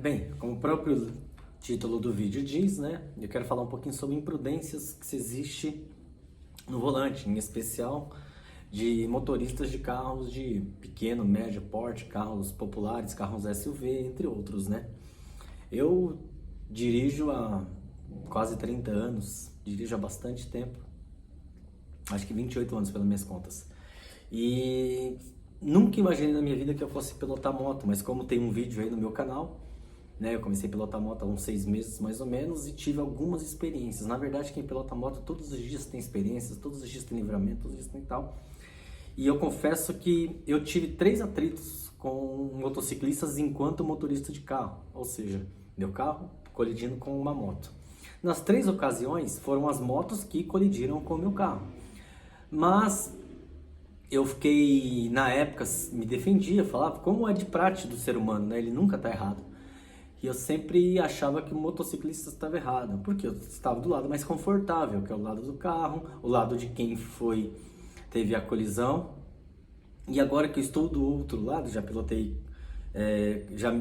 Bem, como o próprio título do vídeo diz, né? Eu quero falar um pouquinho sobre imprudências que se existe no volante, em especial de motoristas de carros de pequeno, médio porte, carros populares, carros SUV, entre outros, né? Eu dirijo há quase 30 anos, dirijo há bastante tempo, acho que 28 anos pelas minhas contas. E nunca imaginei na minha vida que eu fosse pilotar moto, mas como tem um vídeo aí no meu canal, né, eu comecei a pilotar moto há uns 6 meses mais ou menos e tive algumas experiências. Na verdade, quem pilota moto todos os dias tem experiências, todos os dias tem livramento, todos os dias tem tal. E eu confesso que eu tive 3 atritos com motociclistas enquanto motorista de carro, ou seja, meu carro colidindo com uma moto. Nas 3 ocasiões foram as motos que colidiram com o meu carro. Mas eu fiquei, na época, me defendia, falava como é de prática do ser humano, né? Ele nunca tá errado. E eu sempre achava que o motociclista estava errado, porque eu estava do lado mais confortável, que é o lado do carro, o lado de quem teve a colisão. E agora que eu estou do outro lado, já pilotei, já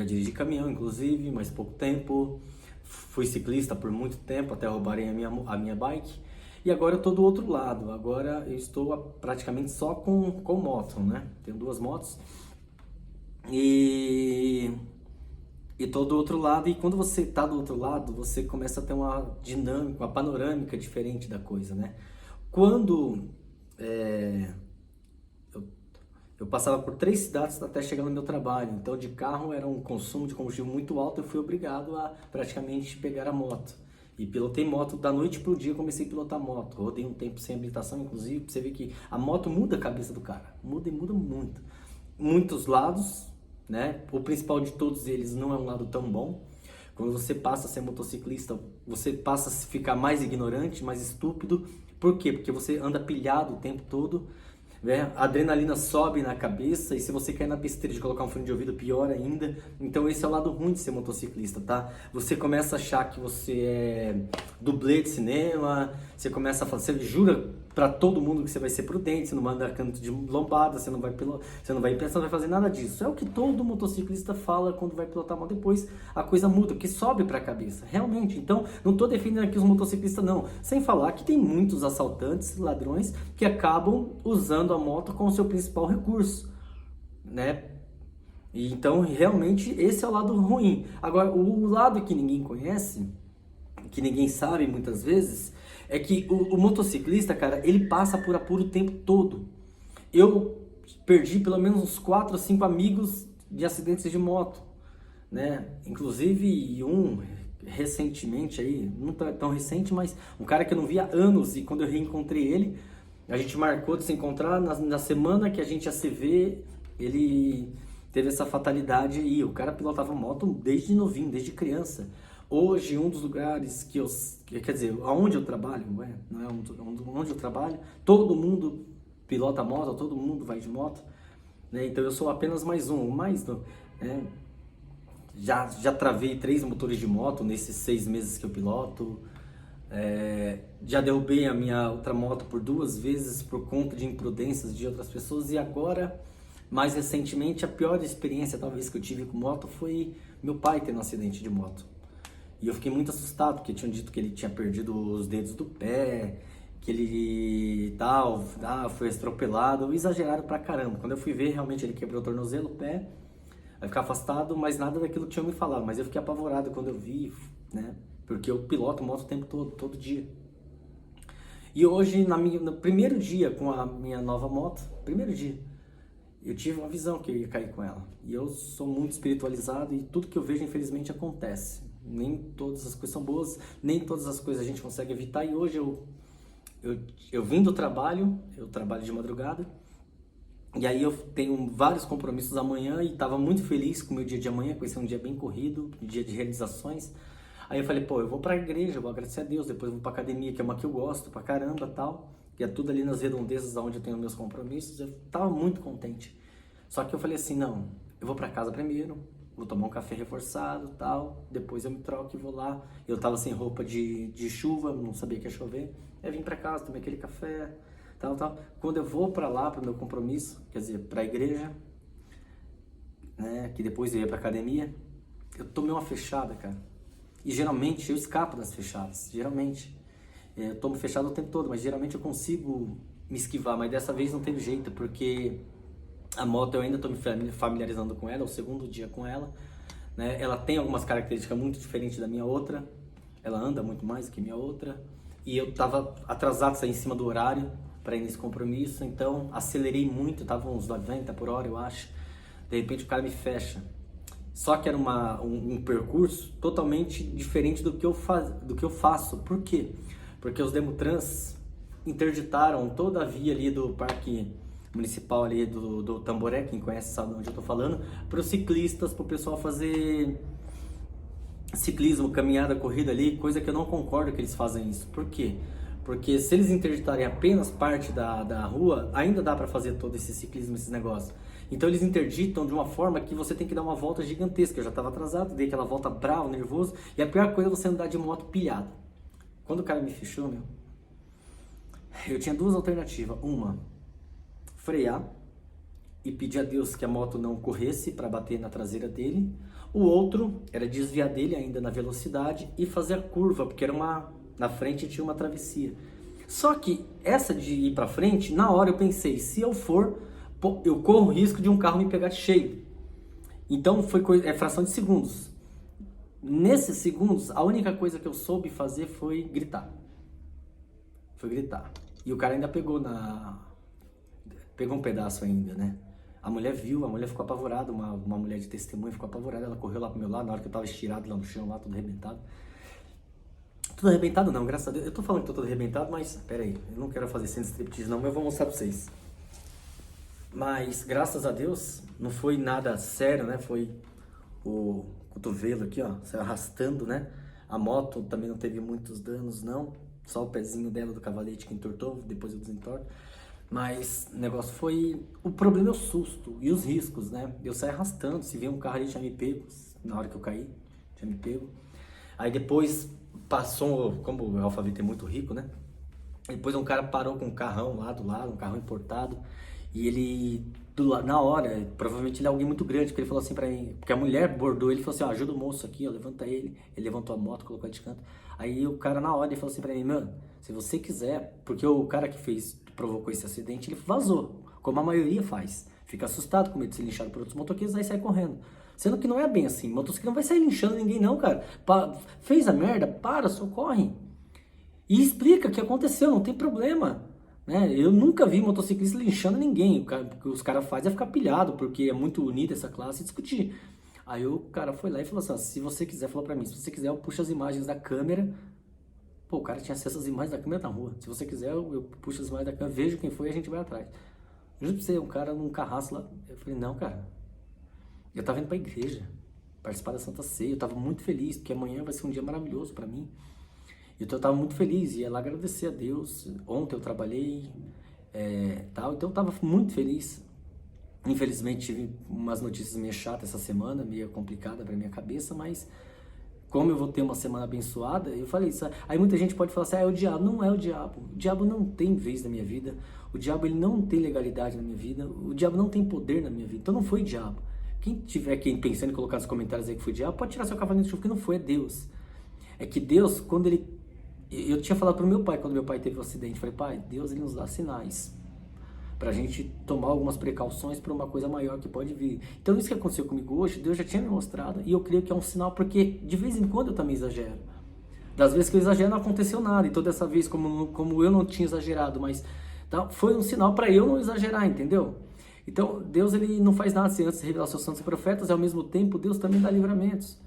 dirigi caminhão, inclusive, mas pouco tempo. Fui ciclista por muito tempo, até roubarem a minha bike. E agora eu estou do outro lado. Agora eu estou praticamente só com moto, né? Tenho 2 motos. E estou do outro lado. E quando você está do outro lado, você começa a ter uma dinâmica, uma panorâmica diferente da coisa, né? Quando eu passava por 3 cidades até chegar no meu trabalho, então de carro era um consumo de combustível muito alto, eu fui obrigado a praticamente pegar a moto. E pilotei moto da noite pro dia, comecei a pilotar moto. Rodei um tempo sem habilitação, inclusive, pra você ver que a moto muda a cabeça do cara. Muda e muda muito. Muitos lados, né? O principal de todos eles não é um lado tão bom. Quando você passa a ser motociclista, você passa a ficar mais ignorante, mais estúpido. Por quê? Porque você anda pilhado o tempo todo, né? A adrenalina sobe na cabeça e se você cair na besteira de colocar um fone de ouvido, pior ainda. Então esse é o lado ruim de ser motociclista, tá? Você começa a achar que você é dublê de cinema, você começa a falar, você jura pra todo mundo que você vai ser prudente, você não vai andar canto de lombada, você não vai pensar, não vai fazer nada disso. É o que todo motociclista fala quando vai pilotar moto, depois a coisa muda, porque sobe pra cabeça, realmente. Então, não tô defendendo aqui os motociclistas não, sem falar que tem muitos assaltantes, ladrões, que acabam usando a moto como seu principal recurso, né? E então, realmente, esse é o lado ruim. Agora, o lado que ninguém conhece, que ninguém sabe muitas vezes, é que o motociclista, cara, ele passa por apuro o tempo todo. Eu perdi pelo menos uns 4 ou 5 amigos de acidentes de moto, né? Inclusive um recentemente aí, não tão recente, mas um cara que eu não via há anos, e quando eu reencontrei ele, a gente marcou de se encontrar na semana que a gente ia se ver, ele teve essa fatalidade e o cara pilotava moto desde novinho, desde criança. Hoje, um dos lugares quer dizer, aonde eu trabalho, não é onde eu trabalho, todo mundo pilota moto, todo mundo vai de moto, né? Então eu sou apenas mais um, né? Já travei 3 motores de moto nesses 6 meses que eu piloto. Já derrubei a minha outra moto por 2 vezes por conta de imprudências de outras pessoas. E agora, mais recentemente, a pior experiência talvez que eu tive com moto foi meu pai tendo um acidente de moto. E eu fiquei muito assustado, porque tinham dito que ele tinha perdido os dedos do pé, que ele foi atropelado, exageraram pra caramba. Quando eu fui ver, realmente ele quebrou o tornozelo, o pé, vai ficar afastado, mas nada daquilo que tinham me falado. Mas eu fiquei apavorado quando eu vi, né? Porque eu piloto moto o tempo todo dia. E hoje, no primeiro dia com a minha nova moto, primeiro dia, eu tive uma visão que eu ia cair com ela. E eu sou muito espiritualizado e tudo que eu vejo, infelizmente, acontece. Nem todas as coisas são boas, nem todas as coisas a gente consegue evitar. E hoje eu vim do trabalho, eu trabalho de madrugada, e aí eu tenho vários compromissos amanhã e estava muito feliz com o meu dia de amanhã, com esse um dia bem corrido, um dia de realizações. Aí eu falei, pô, eu vou pra igreja, eu vou agradecer a Deus, depois eu vou pra academia, que é uma que eu gosto pra caramba, tal, e é tudo ali nas redondezas onde eu tenho meus compromissos. Eu tava muito contente. Só que eu falei assim, não, eu vou pra casa primeiro, vou tomar um café reforçado, tal, depois eu me troco e vou lá. Eu tava sem roupa de chuva, não sabia que ia chover. Aí eu vim pra casa, tomei aquele café, tal. Quando eu vou pra lá, pro meu compromisso, quer dizer, pra igreja, né, que depois eu ia pra academia, eu tomei uma fechada, cara. E geralmente eu escapo das fechadas, geralmente. Eu tomo fechada o tempo todo, mas geralmente eu consigo me esquivar, mas dessa vez não teve jeito, porque a moto eu ainda estou me familiarizando com ela, é o segundo dia com ela, né? Ela tem algumas características muito diferentes da minha outra, ela anda muito mais do que minha outra, e eu estava atrasado, saí em cima do horário para ir nesse compromisso, então acelerei muito, estava uns 90 por hora, eu acho. De repente o cara me fecha. Só que era um percurso totalmente diferente do que eu faço. Por quê? Porque os Demutrans interditaram toda a via ali do Parque Municipal ali do Tamboré, quem conhece sabe onde eu estou falando, para os ciclistas, para o pessoal fazer ciclismo, caminhada, corrida ali, coisa que eu não concordo que eles fazem isso. Por quê? Porque se eles interditarem apenas parte da rua, ainda dá para fazer todo esse ciclismo, esses negócios. Então eles interditam de uma forma que você tem que dar uma volta gigantesca. Eu já estava atrasado, dei aquela volta bravo, nervoso, e a pior coisa é você andar de moto pilhado. Quando o cara me fechou, meu, eu tinha duas alternativas. Uma, frear e pedir a Deus que a moto não corresse para bater na traseira dele. O outro era desviar dele ainda na velocidade e fazer a curva, porque era na frente tinha uma travessia. Só que essa de ir para frente, na hora eu pensei, se eu for, eu corro o risco de um carro me pegar cheio. Então foi fração de segundos. Nesses segundos, a única coisa que eu soube fazer foi gritar. E o cara ainda pegou um pedaço ainda, né? A mulher viu, a mulher ficou apavorada, uma mulher de testemunha ficou apavorada, ela correu lá pro meu lado, na hora que eu tava estirado lá no chão, lá, tudo arrebentado. Tudo arrebentado não, graças a Deus. Eu tô falando que tô todo arrebentado, mas, pera aí, eu não quero fazer cena de striptease não, mas eu vou mostrar pra vocês. Mas, graças a Deus, não foi nada sério, né? Foi o cotovelo aqui, ó, saiu arrastando, né? A moto também não teve muitos danos, não. Só o pezinho dela do cavalete que entortou, depois eu desentorto. Mas o negócio foi... O problema é o susto e os riscos, né? Eu saí arrastando, se vier um carro ali tinha me pego, na hora que eu caí, tinha me pego. Aí depois passou, como o Alphaville é muito rico, né? Depois um cara parou com um carrão lá do lado, um carrão importado. E ele, na hora, provavelmente ele é alguém muito grande, porque ele falou assim pra mim, porque a mulher bordou ele, falou assim, ó, ajuda o moço aqui, ó, levanta ele. Ele levantou a moto, colocou ele de canto. Aí o cara na hora, ele falou assim pra mim, mano, se você quiser, porque o cara que provocou esse acidente, ele vazou, como a maioria faz. Fica assustado com medo de ser linchado por outros motoqueiros, aí sai correndo. Sendo que não é bem assim, motociclista não vai sair linchando ninguém não, cara. Fez a merda, socorre. E explica o que aconteceu, não tem problema. Né? Eu nunca vi motociclista linchando ninguém. O que os caras fazem é ficar pilhado, porque é muito unida essa classe e discutir. Aí o cara foi lá e falou assim, ó, se você quiser, falou pra mim, se você quiser eu puxo as imagens da câmera. Pô, o cara tinha acesso às imagens da câmera na rua. Se você quiser, eu puxo as imagens da câmera, vejo quem foi e a gente vai atrás. Juro pra você, um cara num carrasco lá. Eu falei, não, cara, eu tava indo pra igreja, participar da Santa Ceia, eu tava muito feliz, porque amanhã vai ser um dia maravilhoso pra mim. Então eu estava muito feliz, ia lá agradecer a Deus. Ontem eu trabalhei, tal, então eu estava muito feliz. Infelizmente tive umas notícias meio chatas essa semana, meio complicada para minha cabeça, mas como eu vou ter uma semana abençoada, eu falei isso. Aí muita gente pode falar assim, é o diabo. Não é o diabo. O diabo não tem vez na minha vida. O diabo ele não tem legalidade na minha vida. O diabo não tem poder na minha vida. Então não foi o diabo. Quem tiver aqui pensando em colocar nos comentários aí que foi o diabo, pode tirar seu cavalinho de chuva, porque não foi, é Deus. É que Deus, quando ele... Eu tinha falado pro meu pai, quando meu pai teve um acidente, falei, pai, Deus ele nos dá sinais pra gente tomar algumas precauções para uma coisa maior que pode vir. Então isso que aconteceu comigo hoje, Deus já tinha me mostrado, e eu creio que é um sinal, porque de vez em quando eu também exagero. Das vezes que eu exagero não aconteceu nada, então dessa vez, como eu não tinha exagerado, mas tá, foi um sinal para eu não exagerar, entendeu? Então Deus ele não faz nada sem antes revelar seus santos e profetas, e ao mesmo tempo Deus também dá livramentos.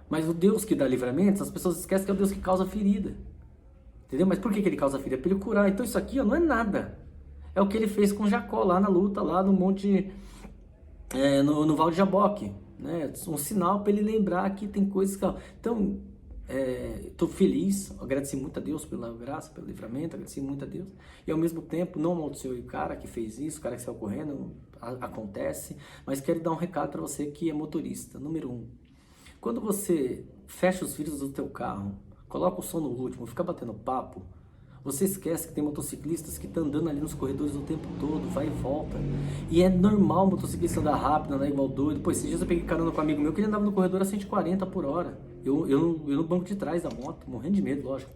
Mas o Deus que dá livramentos, as pessoas esquecem que é o Deus que causa ferida. Entendeu? Mas por que ele causa ferida? Para ele curar. Então isso aqui ó, não é nada. É o que ele fez com Jacó lá na luta, lá no monte, no Val de Jaboque. Né? Um sinal para ele lembrar que tem coisas que... Então, estou feliz, agradeci muito a Deus pela graça, pelo livramento, agradeci muito a Deus. E ao mesmo tempo, não amaldiçoei o cara que fez isso, o cara que saiu correndo, acontece. Mas quero dar um recado para você que é motorista. Número 1. Quando você fecha os vidros do teu carro, coloca o som no último, fica batendo papo, Você esquece que tem motociclistas que estão andando ali nos corredores o tempo todo, vai e volta. E é normal o motociclista andar rápido, andar igual doido. Pô, esses dias eu peguei carona com um amigo meu que ele andava no corredor a 140 por hora. Eu no banco de trás da moto, morrendo de medo, lógico.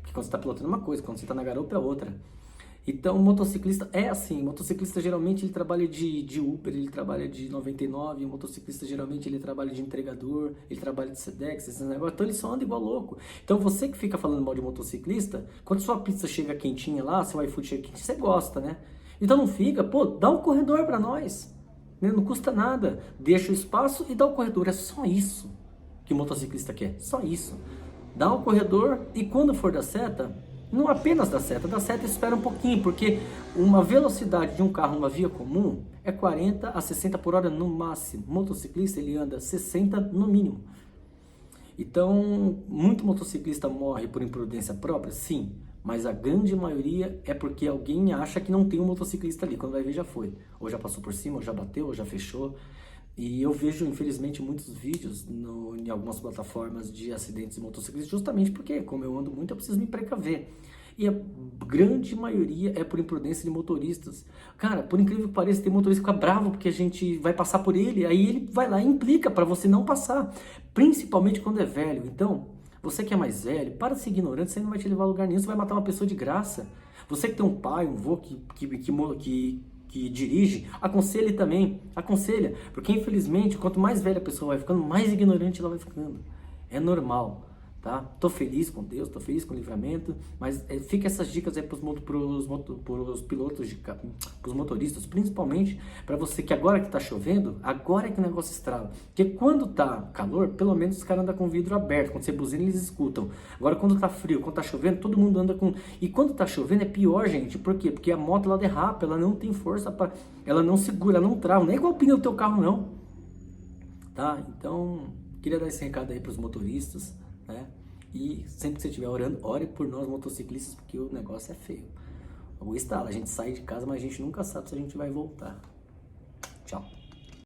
Porque quando você está pilotando é uma coisa, quando você está na garupa é outra. Então, o motociclista é assim, o motociclista geralmente ele trabalha de Uber, ele trabalha de 99, o motociclista geralmente ele trabalha de entregador, ele trabalha de Sedex, esses negócios, então ele só anda igual louco. Então, você que fica falando mal de motociclista, quando sua pizza chega quentinha lá, seu iFood chega quente, você gosta, né? Então não fica, pô, dá um corredor pra nós, né? Não custa nada, deixa o espaço e dá o corredor, é só isso que o motociclista quer, só isso. Dá um corredor e quando for da seta, não apenas da seta espera um pouquinho, porque uma velocidade de um carro numa via comum é 40 a 60 por hora no máximo. O motociclista ele anda 60 no mínimo. Então, muito motociclista morre por imprudência própria? Sim, mas a grande maioria é porque alguém acha que não tem um motociclista ali, quando vai ver já foi. Ou já passou por cima, ou já bateu, ou já fechou. E eu vejo, infelizmente, muitos vídeos em algumas plataformas de acidentes de motociclistas, justamente porque, como eu ando muito, eu preciso me precaver. E a grande maioria é por imprudência de motoristas. Cara, por incrível que pareça, tem motorista que fica bravo porque a gente vai passar por ele, aí ele vai lá e implica para você não passar, principalmente quando é velho. Então, você que é mais velho, para de ser ignorante, você não vai te levar a lugar nenhum, você vai matar uma pessoa de graça. Você que tem um pai, um avô que dirige, aconselhe também, aconselha, porque infelizmente, quanto mais velha a pessoa vai ficando, mais ignorante ela vai ficando. É normal, tá? Tô feliz com Deus, tô feliz com o livramento, mas fica essas dicas aí pros pilotos, pros motoristas, principalmente para você que agora que tá chovendo, agora é que o negócio estrala. Porque quando tá calor, pelo menos os caras andam com o vidro aberto, quando você buzina eles escutam. Agora quando tá frio, quando tá chovendo, todo mundo anda com... E quando tá chovendo é pior, gente, por quê? Porque a moto ela derrapa, ela não tem força para, ela não segura, ela não trava, não é igual o pneu do teu carro não. Tá? Então, queria dar esse recado aí pros motoristas, né? E sempre que você estiver orando, ore por nós motociclistas, porque o negócio é feio. O estalo, a gente sai de casa, mas a gente nunca sabe se a gente vai voltar. Tchau.